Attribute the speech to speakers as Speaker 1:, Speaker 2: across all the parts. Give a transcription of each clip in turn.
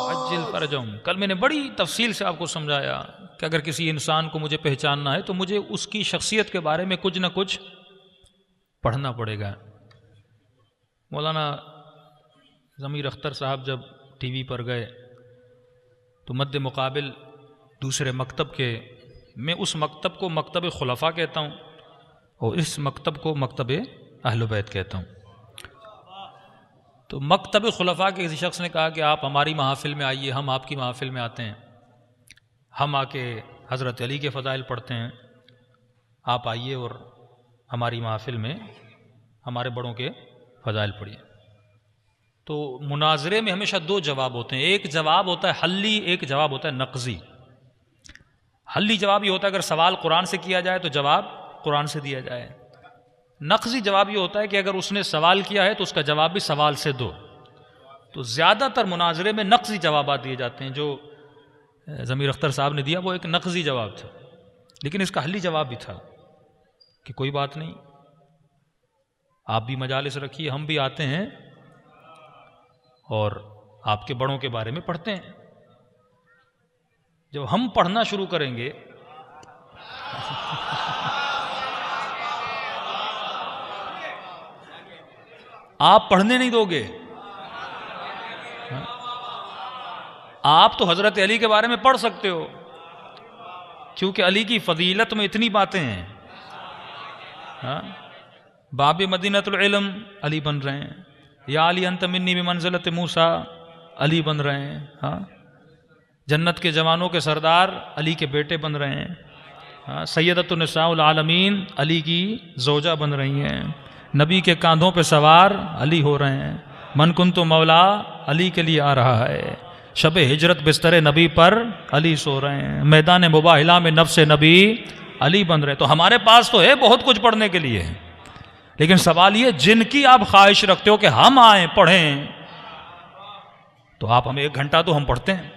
Speaker 1: عجل فرجہم. کل میں نے بڑی تفصیل سے آپ کو سمجھایا کہ اگر کسی انسان کو مجھے پہچاننا ہے تو مجھے اس کی شخصیت کے بارے میں کچھ نہ کچھ پڑھنا پڑے گا. مولانا ضمیر اختر صاحب جب ٹی وی پر گئے تو مد مقابل دوسرے مکتب کے، میں اس مکتب کو مکتب خلفاء کہتا ہوں اور اس مکتب کو مکتب اہل بیت کہتا ہوں. تو مکتب خلفاء کے کسی شخص نے کہا کہ آپ ہماری محافل میں آئیے، ہم آپ کی محافل میں آتے ہیں، ہم آ کے حضرت علی کے فضائل پڑھتے ہیں، آپ آئیے اور ہماری محافل میں ہمارے بڑوں کے فضائل پڑھیے. تو مناظرے میں ہمیشہ دو جواب ہوتے ہیں، ایک جواب ہوتا ہے حلی، ایک جواب ہوتا ہے نقضی. حلی جواب یہ ہوتا ہے اگر سوال قرآن سے کیا جائے تو جواب قرآن سے دیا جائے. نقضی جواب یہ ہوتا ہے کہ اگر اس نے سوال کیا ہے تو اس کا جواب بھی سوال سے دو. تو زیادہ تر مناظرے میں نقضی جوابات دیے جاتے ہیں. جو ضمیر اختر صاحب نے دیا وہ ایک نقضی جواب تھا، لیکن اس کا حلی جواب بھی تھا کہ کوئی بات نہیں، آپ بھی مجالس رکھیے، ہم بھی آتے ہیں اور آپ کے بڑوں کے بارے میں پڑھتے ہیں. جب ہم پڑھنا شروع کریں گے آپ پڑھنے نہیں دو گے. آپ تو حضرت علی کے بارے میں پڑھ سکتے ہو کیونکہ علی کی فضیلت میں اتنی باتیں ہیں. باب مدینۃ العلم علی بن رہے ہیں، یا علی انت منی بمنزلۃ موسیٰ علی بن رہے ہیں، جنت کے جوانوں کے سردار علی کے بیٹے بن رہے ہیں، سیدۃ النساء العالمین علی کی زوجہ بن رہی ہیں، نبی کے کاندھوں پہ سوار علی ہو رہے ہیں، من کنت مولا علی کے لیے آ رہا ہے، شب ہجرت بستر نبی پر علی سو رہے ہیں، میدان مباہلہ میں نفس نبی علی بن رہے. تو ہمارے پاس تو ہے بہت کچھ پڑھنے کے لیے، لیکن سوال یہ جن کی آپ خواہش رکھتے ہو کہ ہم آئیں پڑھیں، تو آپ ہمیں 1 گھنٹہ تو ہم پڑھتے ہیں،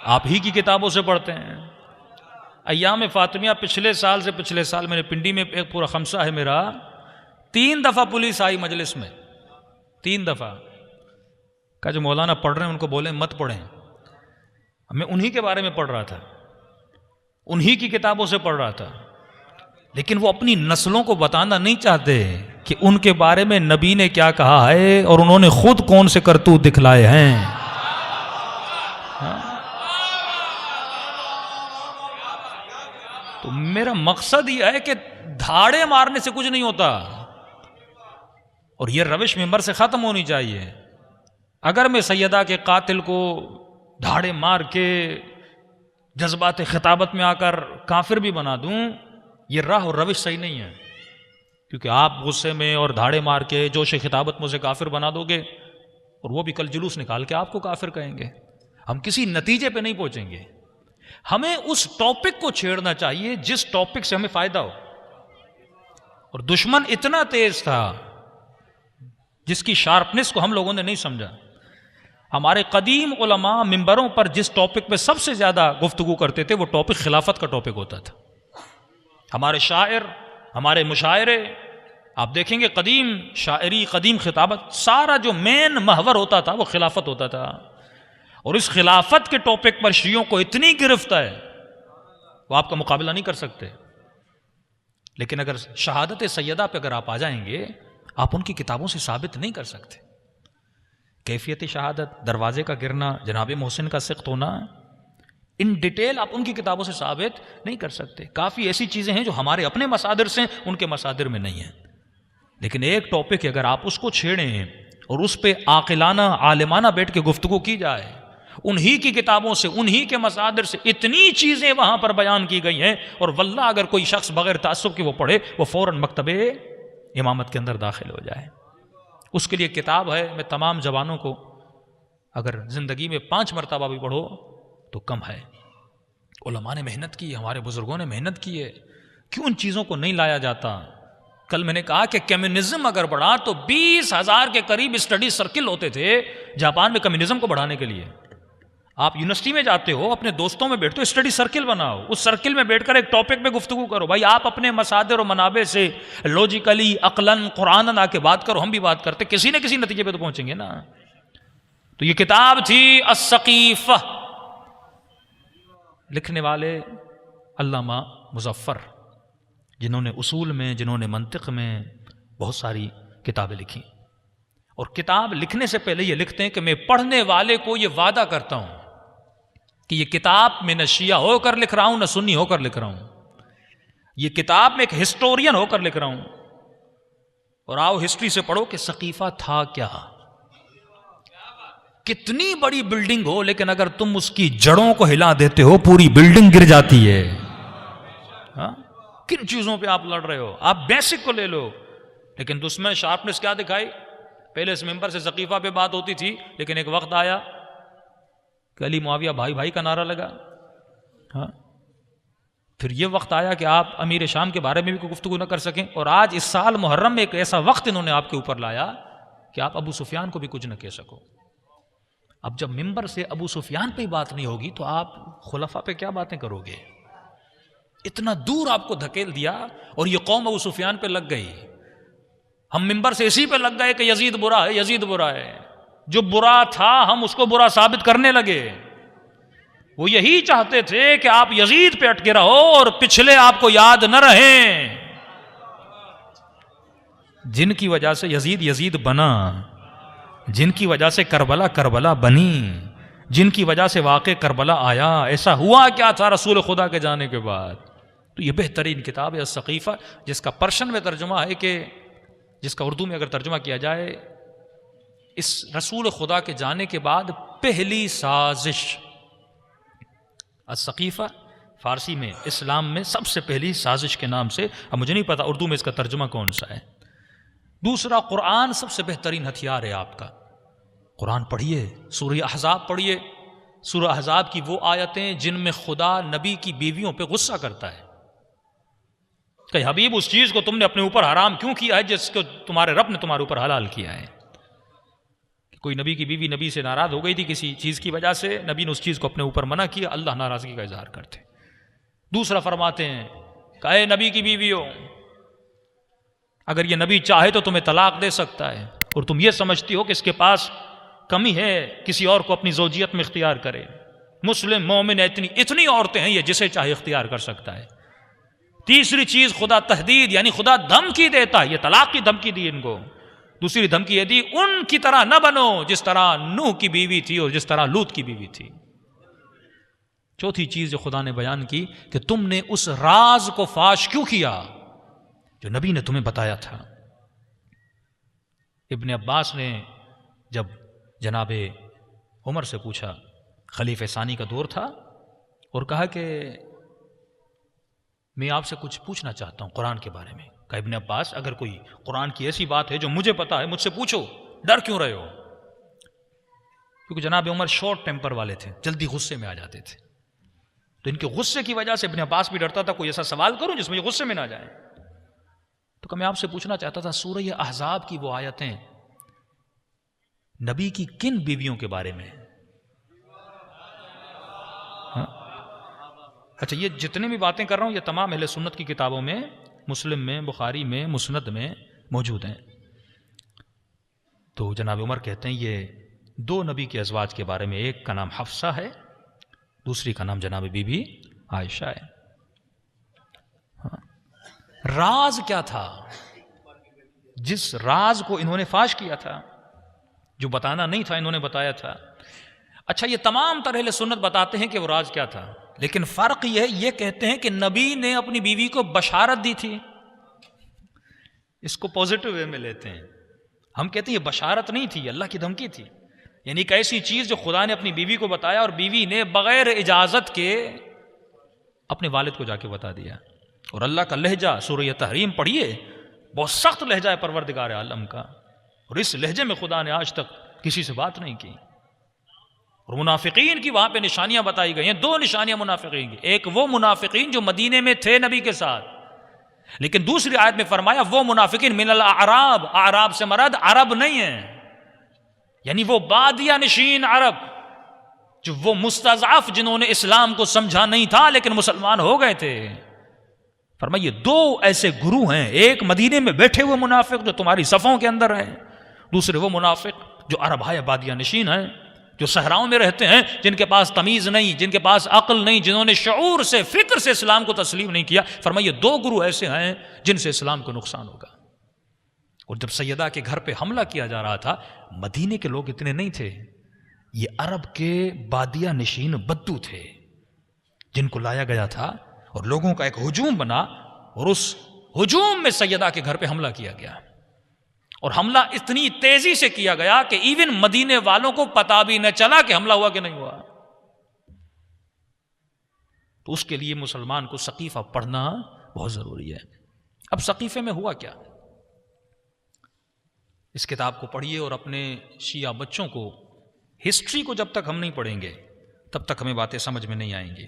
Speaker 1: آپ ہی کی کتابوں سے پڑھتے ہیں. ایام فاطمیہ پچھلے سال میں نے پنڈی میں ایک پورا خمسہ ہے میرا، 3 دفعہ پولیس آئی مجلس میں، 3 دفعہ. کہا جو مولانا پڑھ رہے ہیں ان کو بولیں مت پڑھیں. میں انہی کے بارے میں پڑھ رہا تھا، انہی کی کتابوں سے پڑھ رہا تھا، لیکن وہ اپنی نسلوں کو بتانا نہیں چاہتے کہ ان کے بارے میں نبی نے کیا کہا ہے اور انہوں نے خود کون سے کرتوت دکھلائے ہیں. تو میرا مقصد یہ ہے کہ دھاڑے مارنے سے کچھ نہیں ہوتا، اور یہ روش ممبر سے ختم ہونی چاہیے. اگر میں سیدہ کے قاتل کو دھاڑے مار کے جذبات خطابت میں آ کر کافر بھی بنا دوں، یہ راہ اور روش صحیح نہیں ہے، کیونکہ آپ غصے میں اور دھاڑے مار کے جوش خطابت میں اسے کافر بنا دو گے اور وہ بھی کل جلوس نکال کے آپ کو کافر کہیں گے. ہم کسی نتیجے پہ نہیں پہنچیں گے. ہمیں اس ٹاپک کو چھیڑنا چاہیے جس ٹاپک سے ہمیں فائدہ ہو. اور دشمن اتنا تیز تھا جس کی شارپنس کو ہم لوگوں نے نہیں سمجھا. ہمارے قدیم علماء ممبروں پر جس ٹاپک پہ سب سے زیادہ گفتگو کرتے تھے وہ ٹاپک خلافت کا ٹاپک ہوتا تھا. ہمارے شاعر، ہمارے مشاعرے، آپ دیکھیں گے قدیم شاعری، قدیم خطابت، سارا جو مین محور ہوتا تھا وہ خلافت ہوتا تھا. اور اس خلافت کے ٹاپک پر شیعوں کو اتنی گرفت ہے وہ آپ کا مقابلہ نہیں کر سکتے. لیکن اگر شہادت سیدہ پہ اگر آپ آ جائیں گے، آپ ان کی کتابوں سے ثابت نہیں کر سکتے. کیفیت شہادت، دروازے کا گرنا، جناب محسن کا سخت ہونا، ان ڈیٹیل آپ ان کی کتابوں سے ثابت نہیں کر سکتے. کافی ایسی چیزیں ہیں جو ہمارے اپنے مصادر سے ہیں، ان کے مصادر میں نہیں ہیں. لیکن ایک ٹاپک اگر آپ اس کو چھیڑیں اور اس پہ عاقلانہ عالمانہ بیٹھ کے گفتگو کی جائے، انہی کی کتابوں سے، انہی کے مصادر سے اتنی چیزیں وہاں پر بیان کی گئی ہیں، اور واللہ اگر کوئی شخص بغیر تعصب کے وہ پڑھے، وہ فوراً مکتبے امامت کے اندر داخل ہو جائے. اس کے لیے کتاب ہے. میں تمام جوانوں کو اگر زندگی میں 5 مرتبہ بھی پڑھو تو کم ہے. علماء نے محنت کی، ہمارے بزرگوں نے محنت کی ہے. کیوں ان چیزوں کو نہیں لایا جاتا؟ کل میں نے کہا کہ کمیونزم اگر بڑھا تو 20,000 کے قریب اسٹڈی سرکل ہوتے تھے جاپان میں کمیونزم کو بڑھانے کے لیے. آپ یونیورسٹی میں جاتے ہو، اپنے دوستوں میں بیٹھتے ہو، اسٹڈی سرکل بناؤ، اس سرکل میں بیٹھ کر ایک ٹاپک پہ گفتگو کرو. بھائی آپ اپنے مصادر و منابع سے لوجیکلی عقلاً قرآن آ کے بات کرو، ہم بھی بات کرتے، کسی نہ کسی نتیجے پہ تو پہنچیں گے نا. تو یہ کتاب تھی السقیفہ، لکھنے والے علامہ مظفر، جنہوں نے اصول میں، جنہوں نے منطق میں بہت ساری کتابیں لکھی. اور کتاب لکھنے سے پہلے یہ لکھتے ہیں کہ میں پڑھنے والے کو یہ وعدہ کرتا ہوں کہ یہ کتاب میں نہ شیعہ ہو کر لکھ رہا ہوں، نہ سنی ہو کر لکھ رہا ہوں. یہ کتاب میں ایک ہسٹورین ہو کر لکھ رہا ہوں. اور آؤ ہسٹری سے پڑھو کہ سقیفہ تھا کیا. کتنی بڑی بلڈنگ ہو، لیکن اگر تم اس کی جڑوں کو ہلا دیتے ہو پوری بلڈنگ گر جاتی ہے. ہاں؟ کن چیزوں پہ آپ لڑ رہے ہو؟ آپ بیسک کو لے لو. لیکن دشمن شارپنس کیا دکھائی؟ پہلے اس ممبر سے سقیفہ پہ بات ہوتی تھی، لیکن ایک وقت آیا کہ علی معاویہ بھائی بھائی کا نعرہ لگا. ہاں، پھر یہ وقت آیا کہ آپ امیر شام کے بارے میں بھی کوئی گفتگو نہ کر سکیں. اور آج اس سال محرم میں ایک ایسا وقت انہوں نے آپ کے اوپر لایا کہ آپ ابو سفیان کو بھی کچھ نہ کہہ سکو. اب جب ممبر سے ابو سفیان پہ ہی بات نہیں ہوگی تو آپ خلفاء پہ کیا باتیں کرو گے؟ اتنا دور آپ کو دھکیل دیا اور یہ قوم ابو سفیان پہ لگ گئی. ہم ممبر سے اسی پہ لگ گئے کہ یزید برا ہے، یزید برا ہے. جو برا تھا ہم اس کو برا ثابت کرنے لگے. وہ یہی چاہتے تھے کہ آپ یزید پہ اٹکے رہو اور پچھلے آپ کو یاد نہ رہیں، جن کی وجہ سے یزید یزید بنا، جن کی وجہ سے کربلا کربلا بنی، جن کی وجہ سے واقع کربلا آیا. ایسا ہوا کیا تھا رسول خدا کے جانے کے بعد؟ تو یہ بہترین کتاب ہے السقیفہ، جس کا پرشن میں ترجمہ ہے کہ جس کا اردو میں اگر ترجمہ کیا جائے، اس رسول خدا کے جانے کے بعد پہلی سازش. السقیفہ فارسی میں، اسلام میں سب سے پہلی سازش کے نام سے. اب مجھے نہیں پتا اردو میں اس کا ترجمہ کون سا ہے. دوسرا، قرآن سب سے بہترین ہتھیار ہے آپ کا. قرآن پڑھیے، سورہ احزاب پڑھیے. سورہ احزاب کی وہ آیتیں جن میں خدا نبی کی بیویوں پہ غصہ کرتا ہے کہ حبیب اس چیز کو تم نے اپنے اوپر حرام کیوں کیا ہے جس کو تمہارے رب نے تمہارے اوپر حلال کیا ہے. کوئی نبی کی بیوی نبی سے ناراض ہو گئی تھی کسی چیز کی وجہ سے، نبی نے اس چیز کو اپنے اوپر منع کیا، اللہ ناراضگی کا اظہار کرتے. دوسرا فرماتے ہیں کہ اے نبی کی بیویوں، اگر یہ نبی چاہے تو تمہیں طلاق دے سکتا ہے، اور تم یہ سمجھتی ہو کہ اس کے پاس کمی ہے کسی اور کو اپنی زوجیت میں اختیار کرے. مسلم مومن اتنی عورتیں ہیں، یہ جسے چاہے اختیار کر سکتا ہے. تیسری چیز، خدا تحدید، یعنی خدا دھمکی دیتا ہے، یہ طلاق کی دھمکی دی ان کو. دوسری دھمکی یہ دی، ان کی طرح نہ بنو جس طرح نوح کی بیوی تھی اور جس طرح لوط کی بیوی تھی. چوتھی چیز جو خدا نے بیان کی کہ تم نے اس راز کو فاش کیوں کیا جو نبی نے تمہیں بتایا تھا. ابن عباس نے جب جناب عمر سے پوچھا، خلیفہ ثانی کا دور تھا، اور کہا کہ میں آپ سے کچھ پوچھنا چاہتا ہوں قرآن کے بارے میں. کہ ابن عباس، اگر کوئی قرآن کی ایسی بات ہے جو مجھے پتا ہے مجھ سے پوچھو، ڈر کیوں رہے ہو؟ کیونکہ جناب عمر شارٹ ٹیمپر والے تھے، جلدی غصے میں آ جاتے تھے. تو ان کے غصے کی وجہ سے ابن عباس بھی ڈرتا تھا کوئی ایسا سوال کروں جس میں یہ غصے میں نہ جائیں. تو کہ میں آپ سے پوچھنا چاہتا تھا سورہ احزاب کی وہ آیتیں نبی کی کن بیویوں کے بارے میں؟ اچھا، یہ جتنے بھی باتیں کر رہا ہوں یہ تمام اہل سنت کی کتابوں میں، مسلم میں، بخاری میں، مسند میں موجود ہیں. تو جناب عمر کہتے ہیں یہ دو نبی کے ازواج کے بارے میں، ایک کا نام حفصہ ہے، دوسری کا نام جناب بی بی عائشہ ہے. راز کیا تھا جس راز کو انہوں نے فاش کیا تھا؟ جو بتانا نہیں تھا انہوں نے بتایا تھا. اچھا، یہ تمام طرح اہل سنت بتاتے ہیں کہ وہ راز کیا تھا، لیکن فرق یہ کہتے ہیں کہ نبی نے اپنی بیوی کو بشارت دی تھی. اس کو پازیٹو وے میں لیتے ہیں. ہم کہتے ہیں یہ بشارت نہیں تھی، اللہ کی دھمکی تھی. یعنی ایک ایسی چیز جو خدا نے اپنی بیوی کو بتایا اور بیوی نے بغیر اجازت کے اپنے والد کو جا کے بتا دیا. اور اللہ کا لہجہ سورہ تحریم پڑھیے، بہت سخت لہجہ ہے پروردگار عالم کا، اور اس لہجے میں خدا نے آج تک کسی سے بات نہیں کی. اور منافقین کی وہاں پہ نشانیاں بتائی گئی ہیں. دو نشانیاں منافقین کی، ایک وہ منافقین جو مدینے میں تھے نبی کے ساتھ، لیکن دوسری آیت میں فرمایا وہ منافقین من الاعراب، اعراب سے مراد عرب نہیں ہیں، یعنی وہ بادیہ نشین عرب. جو وہ مستضعف جنہوں نے اسلام کو سمجھا نہیں تھا لیکن مسلمان ہو گئے تھے. فرمائیے دو ایسے گرو ہیں، ایک مدینے میں بیٹھے ہوئے منافق جو تمہاری صفوں کے اندر ہیں، دوسرے وہ منافق جو عرب ہائے بادیہ نشین ہیں، جو صحراؤں میں رہتے ہیں، جن کے پاس تمیز نہیں، جن کے پاس عقل نہیں، جنہوں نے شعور سے فکر سے اسلام کو تسلیم نہیں کیا. فرمائیے دو گرو ایسے ہیں جن سے اسلام کو نقصان ہوگا. اور جب سیدہ کے گھر پہ حملہ کیا جا رہا تھا، مدینے کے لوگ اتنے نہیں تھے، یہ عرب کے بادیہ نشین بدو تھے جن کو لایا گیا تھا اور لوگوں کا ایک ہجوم بنا، اور اس ہجوم میں سیدہ کے گھر پہ حملہ کیا گیا. اور حملہ اتنی تیزی سے کیا گیا کہ ایون مدینے والوں کو پتا بھی نہ چلا کہ حملہ ہوا کہ نہیں ہوا. تو اس کے لیے مسلمان کو سقیفہ پڑھنا بہت ضروری ہے. اب سقیفے میں ہوا کیا؟ اس کتاب کو پڑھیے اور اپنے شیعہ بچوں کو ہسٹری کو جب تک ہم نہیں پڑھیں گے تب تک ہمیں باتیں سمجھ میں نہیں آئیں گی.